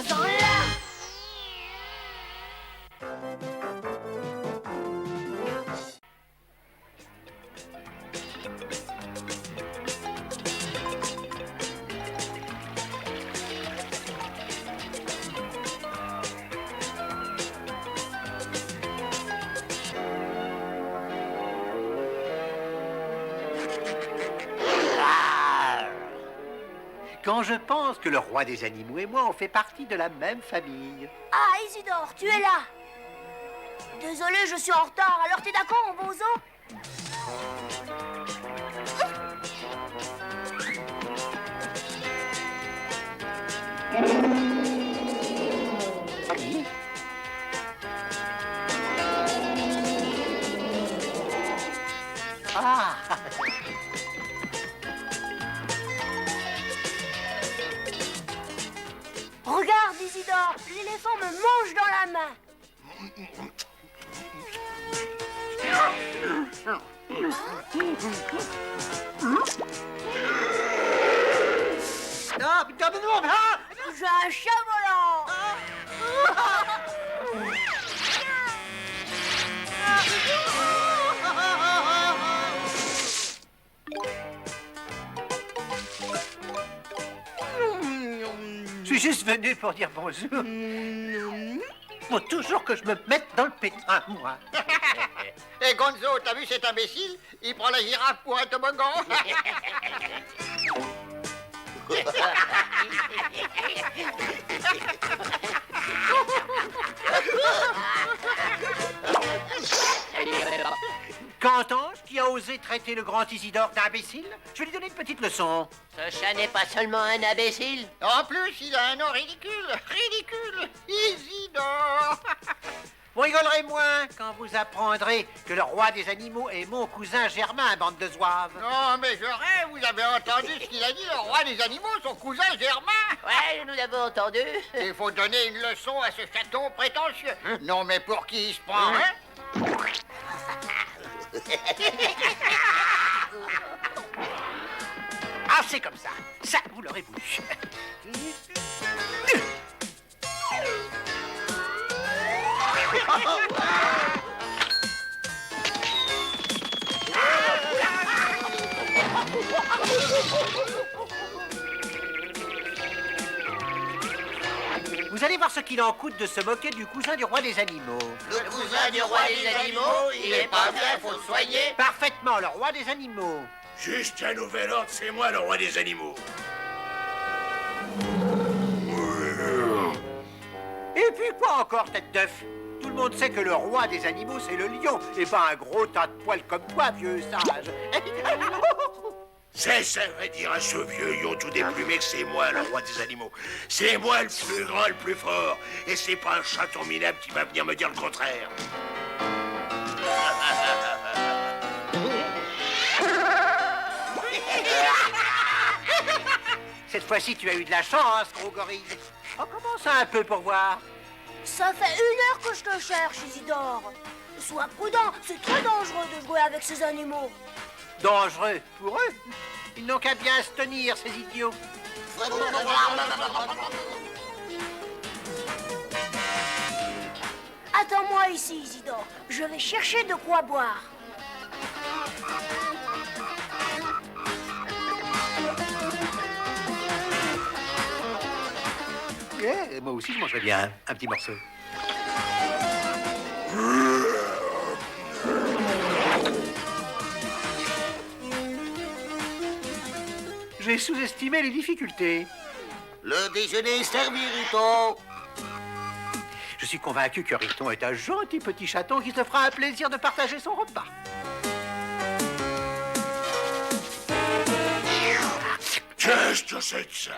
Sors-la! Quand je pense que le roi des animaux et moi, on fait partie de la même famille. Ah, Isidore, tu es là! Désolé, je suis en retard. Alors t'es d'accord, on va aux zoo? Ah! Regarde, Isidore, l'éléphant me mange dans la main. Ah, putain de nous! Ah! J'ai un chat volant. Je suis juste venu pour dire bonjour. Faut toujours que je me mette dans le pétrin, moi. Hé Gonzo, t'as vu cet imbécile? Il prend la girafe pour un toboggan. Qu'entends-je qui a osé traiter le grand Isidore d'imbécile? Je vais lui donner une petite leçon. Ce chat n'est pas seulement un imbécile. En plus, il a un nom ridicule. Ridicule. Isidore. Vous rigolerez moins quand vous apprendrez que le roi des animaux est mon cousin Germain, bande de zouaves. Non, mais je rêve, vous avez entendu ce qu'il a dit, le roi des animaux, son cousin Germain. Ouais, nous l'avons entendu. Il faut donner une leçon à ce chaton prétentieux. Non, mais pour qui il se prend, hein? Ah, c'est comme ça. Ça, vous l'aurez voulu. Vous allez voir ce qu'il en coûte de se moquer du cousin du roi des animaux. Le cousin du roi des animaux, il est pas bien, faut le soigner. Parfaitement, le roi des animaux. Juste un nouvel ordre, c'est moi le roi des animaux. Et puis quoi encore, tête d'œuf? Tout le monde sait que le roi des animaux, c'est le lion, et pas un gros tas de poils comme toi, vieux sage. Ça veut dire à ce vieux lion tout déplumé que c'est moi le roi des animaux. C'est moi le plus grand, le plus fort. Et c'est pas un chaton minable qui va venir me dire le contraire. Cette fois-ci, tu as eu de la chance, gros gorille. Recommence un peu pour voir. Ça fait 1 heure que je te cherche, Isidore. Sois prudent, c'est très dangereux de jouer avec ces animaux. Dangereux pour eux. Ils n'ont qu'à bien se tenir, ces idiots. Attends-moi ici, Isidore. Je vais chercher de quoi boire. Moi aussi, je mangerais bien un petit morceau. J'ai sous-estimé les difficultés. Le déjeuner est servi, Riton. Je suis convaincu que Riton est un gentil petit chaton qui se fera un plaisir de partager son repas. Qu'est-ce que c'est que ça?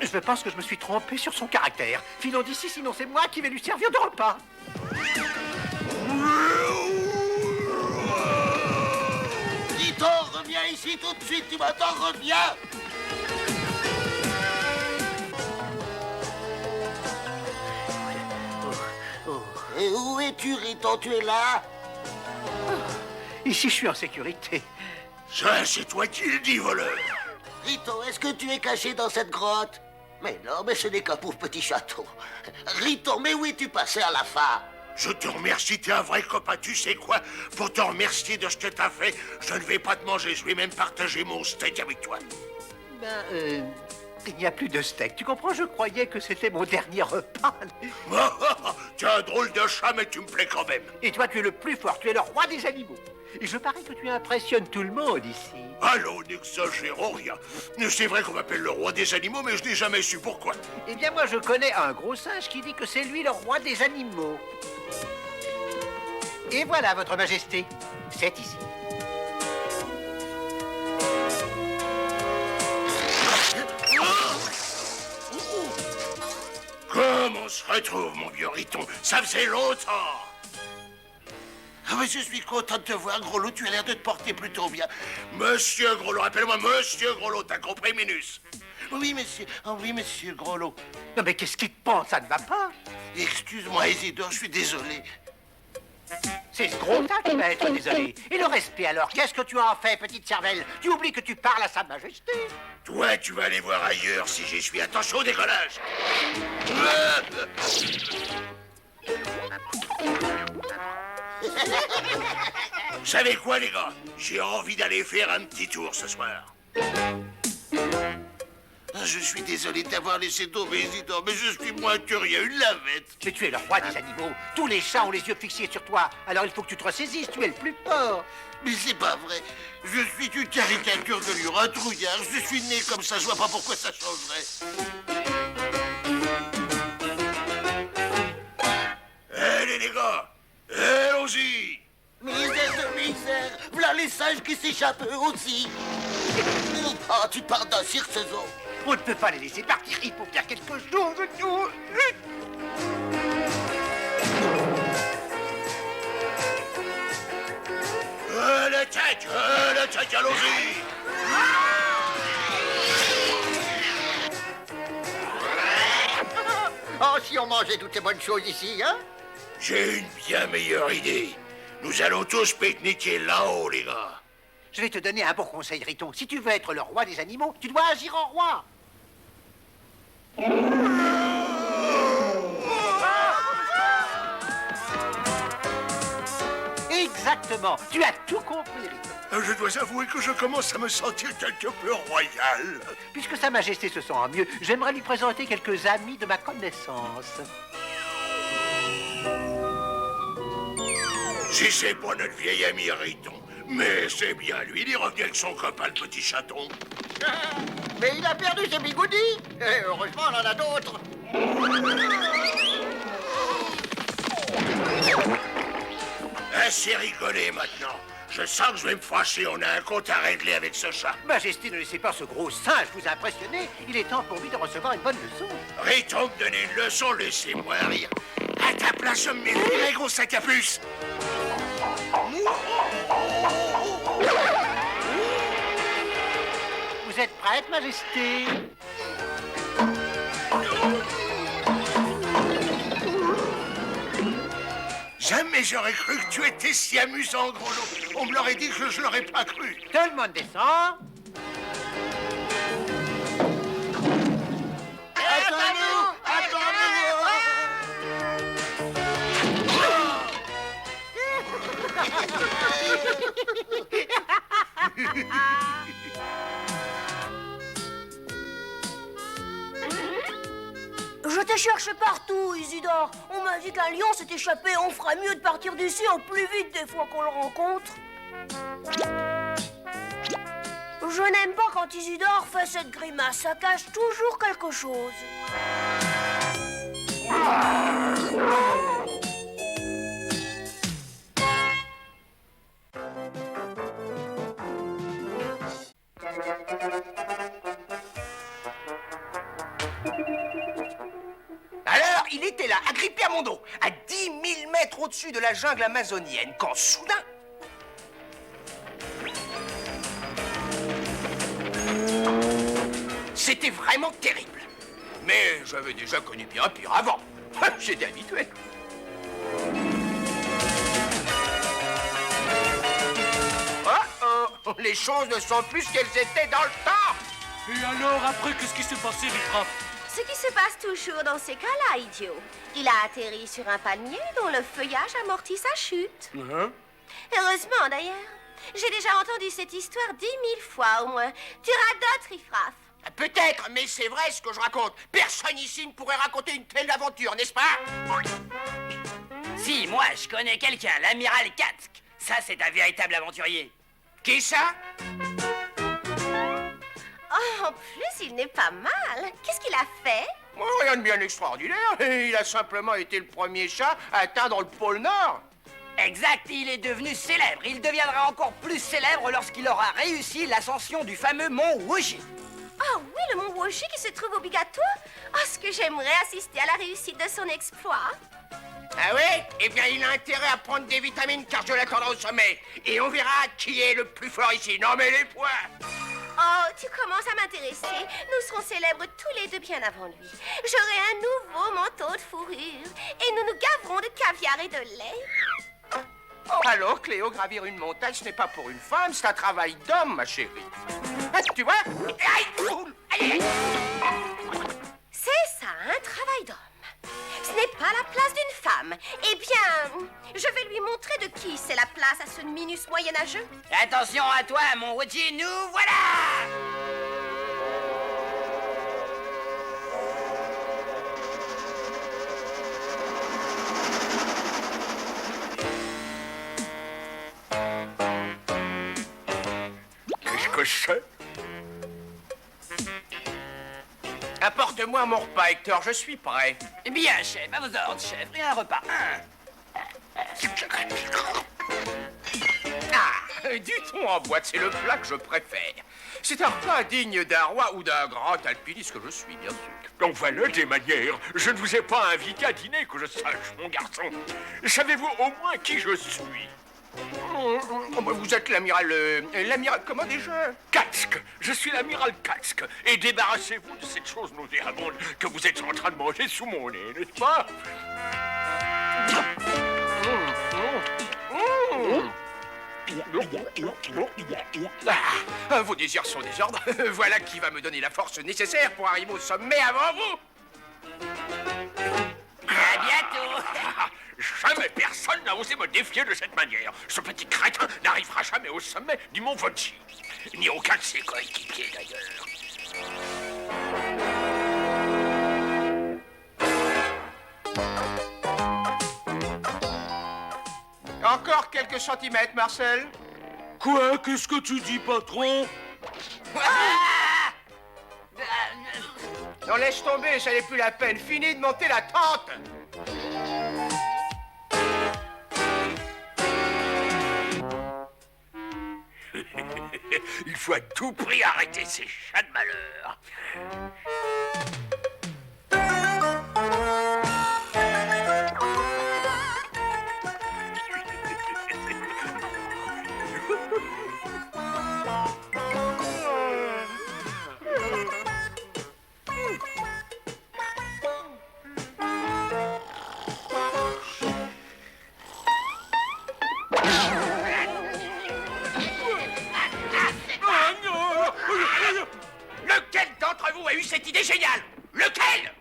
Je pense que je me suis trompé sur son caractère. Filons d'ici, sinon c'est moi qui vais lui servir de repas. Riton, reviens ici tout de suite, tu m'entends, reviens. Et où es-tu, Riton? Tu es là? Ici, je suis en sécurité. Ça, c'est toi qui le dis, voleur. Riton, est-ce que tu es caché dans cette grotte? Mais non, mais ce n'est qu'un pauvre petit château. Riton, mais où es-tu passé à la fin? Je te remercie, t'es un vrai copain. Tu sais quoi? Pour te remercier de ce que t'as fait, je ne vais pas te manger. Je vais même partager mon steak avec toi. Il n'y a plus de steak. Tu comprends? Je croyais que c'était mon dernier repas. Tu as un drôle de chat, mais tu me plais quand même. Et toi, tu es le plus fort. Tu es le roi des animaux. Et je parie que tu impressionnes tout le monde ici. Allons, n'exagérons rien. C'est vrai qu'on m'appelle le roi des animaux, mais je n'ai jamais su pourquoi. Eh bien, moi, je connais un gros singe qui dit que c'est lui le roi des animaux. Et voilà, votre majesté. C'est ici. Comment on se retrouve, mon vieux Riton? Ça faisait longtemps. Ah, mais je suis content de te voir, Grolot. Tu as l'air de te porter plutôt bien. Monsieur Grolot, rappelle-moi Monsieur Grolot, t'as compris, Minus? Oui, monsieur. Oh, oui, monsieur Grolot. Non, mais qu'est-ce qui te pense? Ça ne va pas. Excuse-moi, Isidore, je suis désolé. C'est ce gros tas qui va être désolé. Et le respect alors? Qu'est-ce que tu en fais, petite cervelle? Tu oublies que tu parles à sa majesté. Toi, tu vas aller voir ailleurs si j'y suis. Attention au décollage. Vous savez quoi, les gars? J'ai envie d'aller faire un petit tour ce soir. Ah, je suis désolé de t'avoir laissé tomber, Isidore, mais je suis moins que rien, une lavette. Mais tu es le roi des animaux. Tous les chats ont les yeux fixés sur toi. Alors il faut que tu te ressaisisses. Tu es le plus fort. Mais c'est pas vrai. Je suis une caricature de lui, un trouillard. Je suis né comme ça, je vois pas pourquoi ça changerait. Allez, les gars, allons-y. Misère de misère, voilà les singes qui s'échappent eux aussi. Oh, tu parles d'un cirque-saison. On ne peut pas les laisser partir. Il faut faire quelque chose. L'attaque, allons-y. Oh, si on mangeait toutes ces bonnes choses ici, hein? J'ai une bien meilleure idée. Nous allons tous pique-niquer là-haut, les gars. Je vais te donner un bon conseil, Riton. Si tu veux être le roi des animaux, tu dois agir en roi. Exactement. Tu as tout compris, Riton. Je dois avouer que je commence à me sentir quelque peu royal. Puisque Sa Majesté se sent mieux, j'aimerais lui présenter quelques amis de ma connaissance. Si c'est pas notre vieil ami Riton, mais c'est bien lui, il est revenu avec son copain, le petit chaton. Mais il a perdu ses bigoudis. Et heureusement, on en a d'autres. Assez rigolé maintenant. Je sens que je vais me fâcher, on a un compte à régler avec ce chat. Majesté, ne laissez pas ce gros singe vous impressionner. Il est temps pour lui de recevoir une bonne leçon. Riton me donnait une leçon, laissez-moi rire. À ta place, je me méfierais, gros sac à puce. Vous êtes prête, Majesté? Jamais j'aurais cru que tu étais si amusant, Grolot. On me l'aurait dit que je l'aurais pas cru. Tout le monde descend. Attends-nous! Attends-nous! Je te cherche partout, Isidore. On m'a dit qu'un lion s'est échappé. On fera mieux de partir d'ici au plus vite des fois qu'on le rencontre. Je n'aime pas quand Isidore fait cette grimace. Ça cache toujours quelque chose. Alors, il était là, agrippé à mon dos, à 10 000 mètres au-dessus de la jungle amazonienne, quand soudain... C'était vraiment terrible. Mais j'avais déjà connu bien pire avant. J'étais habitué. Oh, les choses ne sont plus ce qu'elles étaient dans le temps. Et alors, après, qu'est-ce qui s'est passé, Riffraff? Ce qui se passe toujours dans ces cas-là, idiot. Il a atterri sur un palmier dont le feuillage amortit sa chute. Heureusement, d'ailleurs. J'ai déjà entendu cette histoire 10 000 fois au moins. Tu radotes, Riffraff. Peut-être, mais c'est vrai ce que je raconte. Personne ici ne pourrait raconter une telle aventure, n'est-ce pas? Si, moi, je connais quelqu'un, l'amiral Katsk. Ça, c'est un véritable aventurier. Qui ça? Oh, en plus, il n'est pas mal. Qu'est-ce qu'il a fait? Oh, rien de bien extraordinaire. Il a simplement été le premier chat à atteindre le pôle Nord. Exact, il est devenu célèbre. Il deviendra encore plus célèbre lorsqu'il aura réussi l'ascension du fameux mont Woji. Ah oui, le mont Woji qui se trouve au Bigato. Oh, ce que j'aimerais assister à la réussite de son exploit. Ah ouais? Eh bien, il a intérêt à prendre des vitamines car je l'attendrai au sommet. Et on verra qui est le plus fort ici. Non, mais les points! Oh, tu commences à m'intéresser. Nous serons célèbres tous les deux bien avant lui. J'aurai un nouveau manteau de fourrure. Et nous nous gaverons de caviar et de lait. Oh, alors, Cléo, gravir une montagne, ce n'est pas pour une femme, c'est un travail d'homme, ma chérie. Ah, tu vois? Aïe! Aïe, aïe. C'est ça, un travail d'homme. Ce n'est pas la place d'une femme. Eh bien, je vais lui montrer de qui c'est la place à ce minus moyenâgeux. Attention à toi, mon Woji, nous voilà! Qu'est-ce que c'est? Apporte-moi mon repas, Hector, je suis prêt. Bien, chef, à vos ordres, chef. Et un repas. Du thon en boîte, c'est le plat que je préfère. C'est un repas digne d'un roi ou d'un grand alpiniste que je suis, bien sûr. Donc voilà des manières. Je ne vous ai pas invité à dîner, que je sache, mon garçon. Savez-vous au moins qui je suis? Vous êtes l'amiral... l'amiral... comment déjà? Katsk. Je suis l'amiral Katsk. Et débarrassez-vous de cette chose nauséabonde que vous êtes en train de manger sous mon nez, n'est-ce pas? Vos désirs sont des ordres. Voilà qui va me donner la force nécessaire pour arriver au sommet avant vous. À bientôt! Jamais personne n'a osé me défier de cette manière. Ce petit crétin n'arrivera jamais au sommet du mont Woji. Ni aucun de ses coéquipiers, d'ailleurs. Encore quelques centimètres, Marcel. Quoi? Qu'est-ce que tu dis, patron? Non, laisse tomber, ça n'est plus la peine. Fini de monter la tente. Il faut à tout prix arrêter ces chats de malheur. Lequel d'entre vous a eu cette idée géniale? Lequel?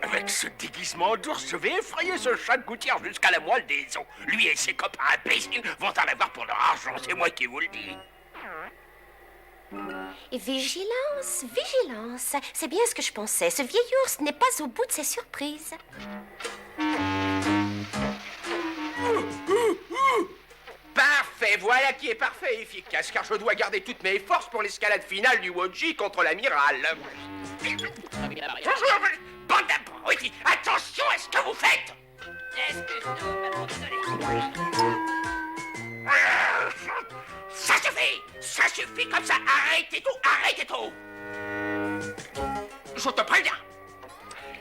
Avec ce déguisement d'ours, je vais effrayer ce chat de gouttière jusqu'à la moelle des os. Lui et ses copains imbéciles vont en avoir pour leur argent, c'est moi qui vous le dis. Vigilance, vigilance. C'est bien ce que je pensais. Ce vieil ours n'est pas au bout de ses surprises. Parfait, voilà qui est parfait et efficace, car je dois garder toutes mes forces pour l'escalade finale du Woji contre l'amiral. Bande d'abrutis, attention à ce que vous faites! Excuse-nous, patron, désolé. Ça suffit! Ça suffit comme ça! Arrêtez tout! Arrêtez tout! Je te préviens.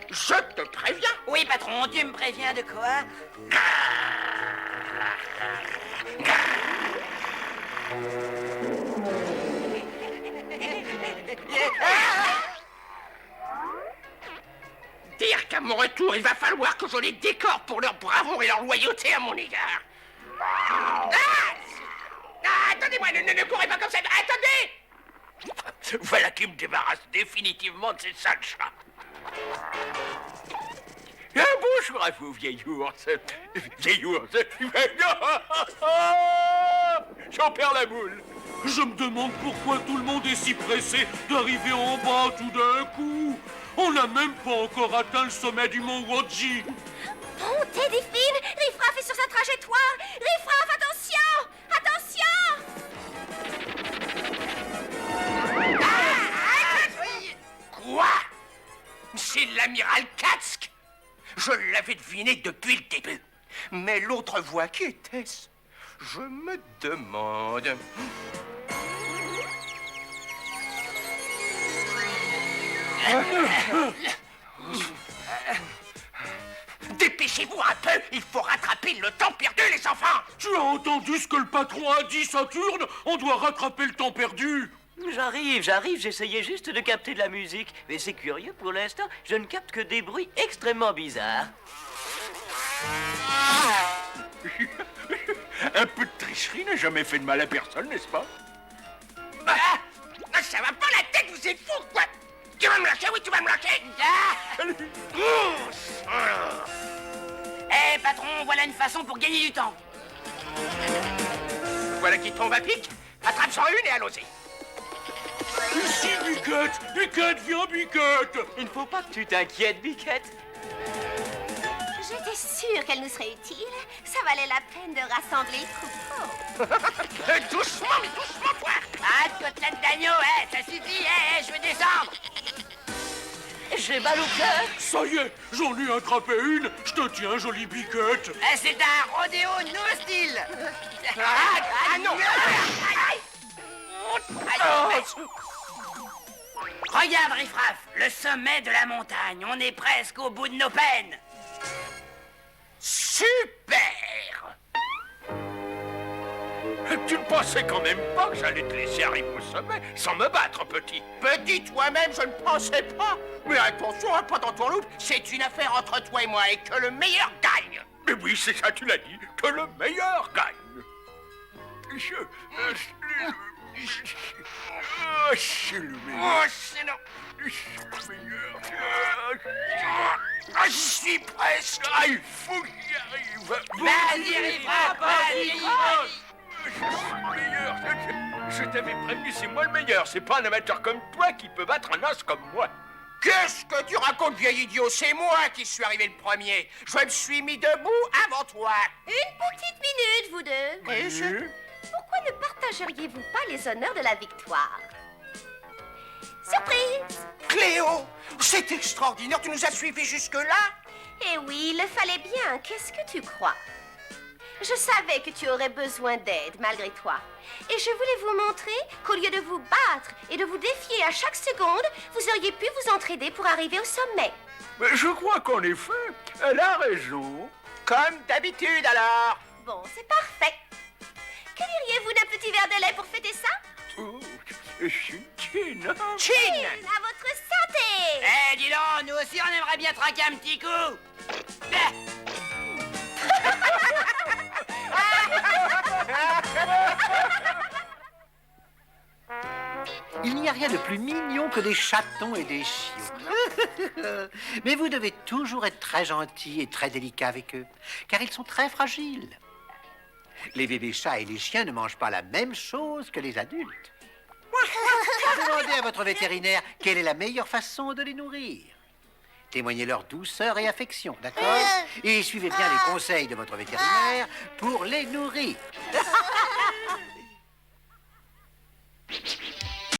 Je te préviens. Oui, patron, tu me préviens de quoi? Dire qu'à mon retour, il va falloir que je les décore pour leur bravoure et leur loyauté à mon égard. attendez-moi, ne courez pas comme ça. Attendez! Voilà qui me débarrasse définitivement de ces sales chats. Bonjour à vous, vieil ours. Vieil ours. J'en perds la boule. Je me demande pourquoi tout le monde est si pressé d'arriver en bas tout d'un coup. On n'a même pas encore atteint le sommet du mont Woji. Montez, Diffine! Riffraff est sur sa trajectoire! Riffraff, attention! Attention! Quoi? C'est l'amiral Katsk. Je l'avais deviné depuis le début. Mais l'autre voix, qui était-ce? Je me demande. Dépêchez-vous un peu, il faut rattraper le temps perdu, les enfants. Tu as entendu ce que le patron a dit, Saturne? On doit rattraper le temps perdu. J'arrive, j'essayais juste de capter de la musique. Mais c'est curieux, pour l'instant, je ne capte que des bruits extrêmement bizarres. Un peu de tricherie n'a jamais fait de mal à personne, n'est-ce pas? Ça va pas la tête, vous êtes fous, quoi. Tu vas me lâcher, oui, tu vas me lâcher. Eh, patron, voilà une façon pour gagner du temps. Voilà qui tombe à pic. Attrape-en une et allons-y. Ici, Biquette. Biquette, viens, Biquette. Il ne faut pas que tu t'inquiètes, Biquette. J'étais sûre qu'elle nous serait utile. Ça valait la peine de rassembler le troupeau. Doucement, toi. Ah, côtelette d'agneau, ça suffit, je vais descendre. J'ai mal au cœur. Ça y est, j'en ai attrapé une. Je te tiens, jolie Biquette. C'est un rodéo nouveau style. Non. Regarde, Riffraff, le sommet de la montagne. On est presque au bout de nos peines. Super. Tu ne pensais quand même pas que j'allais te laisser arriver au sommet sans me battre, petit. Petit, toi-même, je ne pensais pas. Mais attention, hein, pas dans ton loup. C'est une affaire entre toi et moi et que le meilleur gagne. Mais oui, c'est ça, tu l'as dit, que le meilleur gagne. C'est le meilleur. Oh, c'est non. Le meilleur. J'y suis presque. Il faut que j'y arrive. Vas-y, Riffraff, vas-y. Je suis le meilleur. Je t'avais prévenu, c'est moi le meilleur. C'est pas un amateur comme toi qui peut battre un os comme moi. Qu'est-ce que tu racontes, vieil idiot? C'est moi qui suis arrivé le premier. Je me suis mis debout avant toi. Une petite minute, vous deux. Pourquoi ne partageriez-vous pas les honneurs de la victoire? Surprise! Cléo, c'est extraordinaire. Tu nous as suivis jusque-là? Eh oui, il le fallait bien. Qu'est-ce que tu crois? Je savais que tu aurais besoin d'aide, malgré toi. Et je voulais vous montrer qu'au lieu de vous battre et de vous défier à chaque seconde, vous auriez pu vous entraider pour arriver au sommet. Mais je crois qu'en effet, elle a raison. Comme d'habitude, alors. Bon, c'est parfait. Que diriez-vous d'un petit verre de lait pour fêter ça? Oh, chin. Chin! À votre santé! Eh, dis donc, nous aussi, on aimerait bien traquer un petit coup. Il n'y a rien de plus mignon que des chatons et des chiots. Mais vous devez toujours être très gentil et très délicat avec eux, car ils sont très fragiles. Les bébés chats et les chiens ne mangent pas la même chose que les adultes. Demandez à votre vétérinaire quelle est la meilleure façon de les nourrir. Témoignez leur douceur et affection, d'accord? Et suivez bien les conseils de votre vétérinaire pour les nourrir.